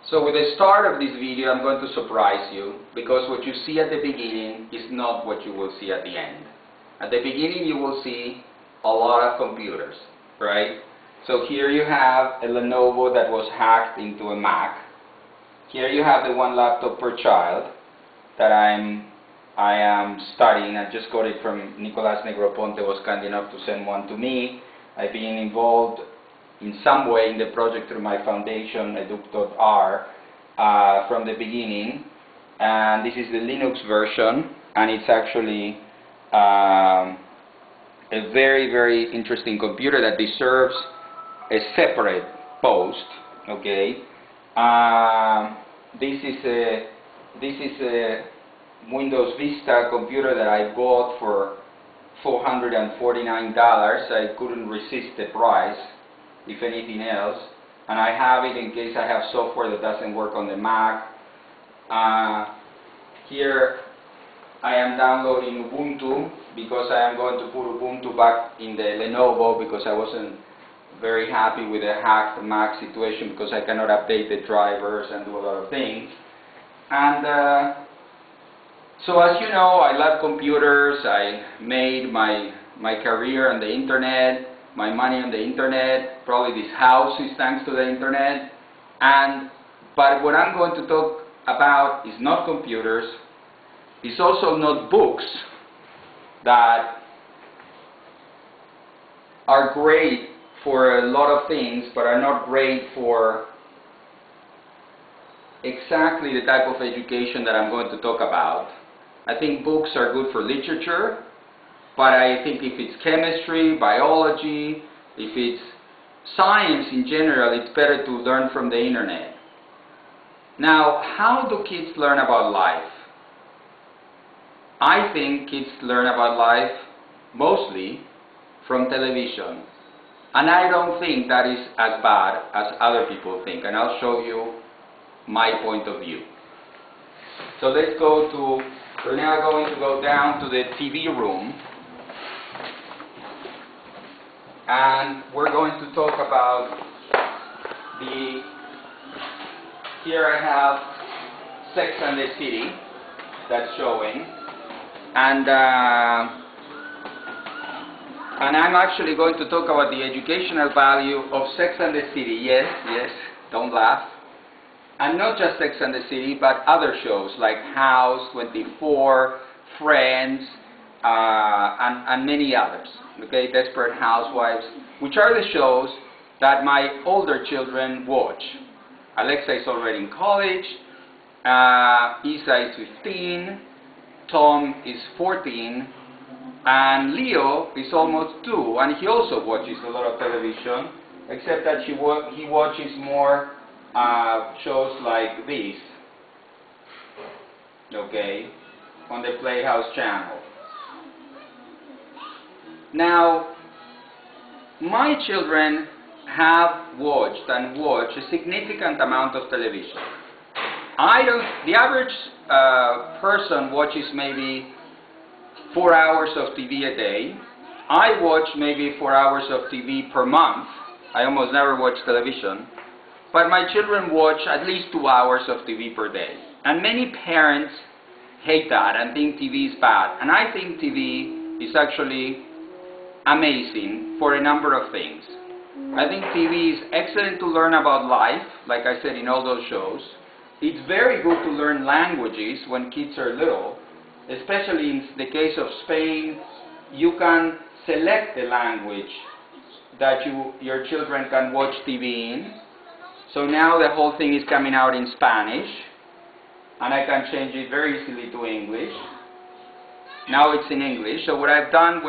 So with the start of this video, I'm going to surprise you, because what you see at the beginning is not what you will see at the end. At the beginning you will see a lot of computers, right? So here you have a Lenovo that was hacked into a Mac. Here you have the one laptop per child that I am studying. I just got it from Nicolas Negroponte, was kind enough to send one to me. I've been involved in some way in the project through my foundation, Educ.R, from the beginning. And this is the Linux version, and it's actually a very, very interesting computer that deserves a separate post. Okay, this is a Windows Vista computer that I bought for $449. I couldn't resist the price, if anything else, and I have it in case I have software that doesn't work on the Mac. Here I am downloading Ubuntu, because I am going to put Ubuntu back in the Lenovo, because I wasn't very happy with the hacked Mac situation, because I cannot update the drivers and do a lot of things. And so as you know, I love computers. I made my career on the internet, my money on the internet. Probably this house is thanks to the internet. But what I'm going to talk about is not computers. It's also not books that are great for a lot of things, but are not great for exactly the type of education that I'm going to talk about. I think books are good for literature, but I think if it's chemistry, biology, if it's science in general, it's better to learn from the internet. Now, how do kids learn about life? I think kids learn about life mostly from television. And I don't think that is as bad as other people think. And I'll show you my point of view. So let's go to, we're now going to go down to the TV room. And we're going to talk about here I have Sex and the City that's showing. And I'm actually going to talk about the educational value of Sex and the City. Yes, yes, don't laugh. And not just Sex and the City, but other shows like House, 24, Friends, and many others. Okay, Desperate Housewives, which are the shows that my older children watch. Alexa is already in college, Isa is 15, Tom is 14, and Leo is almost 2, and he also watches a lot of television, except that he watches more shows like this, okay, on the Playhouse channel. Now, my children have watched and watch a significant amount of television. The average person watches maybe 4 hours of TV a day. I watch maybe 4 hours of TV per month. I almost never watch television. But my children watch at least 2 hours of TV per day. And many parents hate that and think TV is bad. And I think TV is actually amazing for a number of things. I think TV is excellent to learn about life, like I said in all those shows. It's very good to learn languages when kids are little. Especially in the case of Spain, you can select the language that your children can watch TV in. So now the whole thing is coming out in Spanish, and I can change it very easily to English. Now it's in English. So what I've done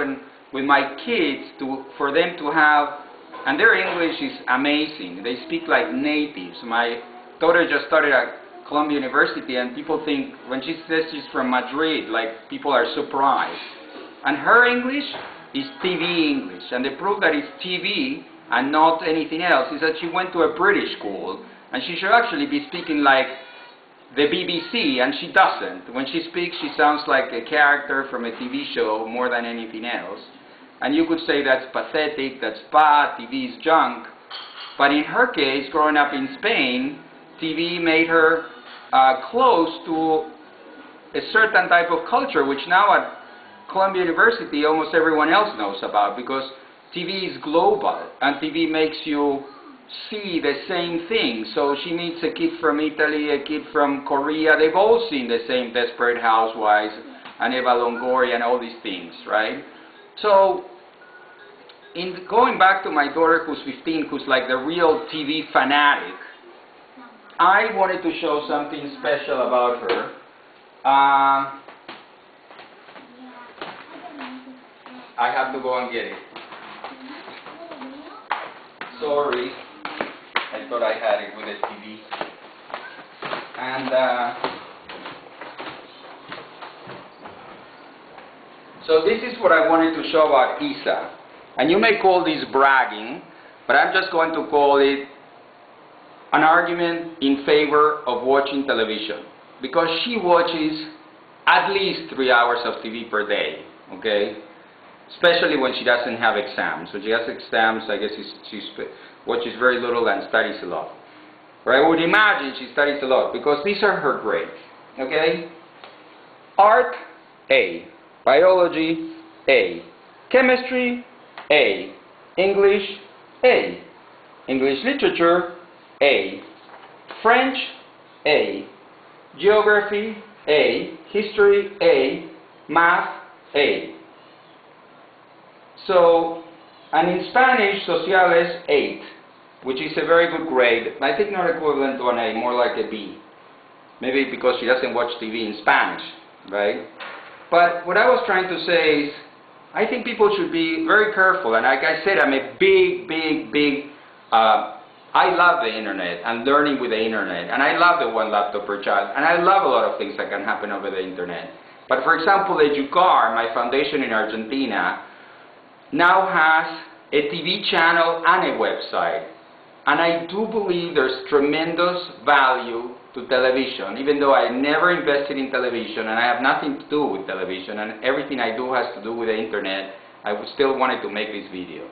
with my kids, for them to have, and their English is amazing. They speak like natives. My daughter just started at Columbia University, and people think, when she says she's from Madrid, like people are surprised. And her English is TV English, and the proof that it's TV and not anything else is that she went to a British school, and she should actually be speaking like the BBC, and she doesn't. When she speaks, she sounds like a character from a TV show more than anything else. And you could say that's pathetic, that's bad, TV is junk. But in her case, growing up in Spain, TV made her close to a certain type of culture, which now at Columbia University almost everyone else knows about, because TV is global and TV makes you see the same thing. So she meets a kid from Italy, a kid from Korea. They've all seen the same Desperate Housewives and Eva Longoria and all these things, right? So in going back to my daughter who's 15, who's like the real TV fanatic, I wanted to show something special about her. I have to go and get it. Sorry, I thought I had it with a TV. And so this is what I wanted to show about Isa. And you may call this bragging, but I'm just going to call it an argument in favor of watching television. Because she watches at least 3 hours of TV per day, okay? Especially when she doesn't have exams. When she has exams, I guess she watches very little and studies a lot. Or I would imagine she studies a lot, because these are her grades, okay? Art, A. Biology, A. Chemistry, A. English, A. English literature, A. French, A. Geography, A. History, A. Math, A. So, and in Spanish, Sociales, 8, which is a very good grade. I think not equivalent to an A, more like a B. Maybe because she doesn't watch TV in Spanish, right? But what I was trying to say is, I think people should be very careful. And like I said, I'm a big, I love the internet and learning with the internet. And I love the one laptop per child. And I love a lot of things that can happen over the internet. But for example, Educar, my foundation in Argentina, now has a TV channel and a website. And I do believe there's tremendous value to television, even though I never invested in television and I have nothing to do with television and everything I do has to do with the internet. I still wanted to make this video.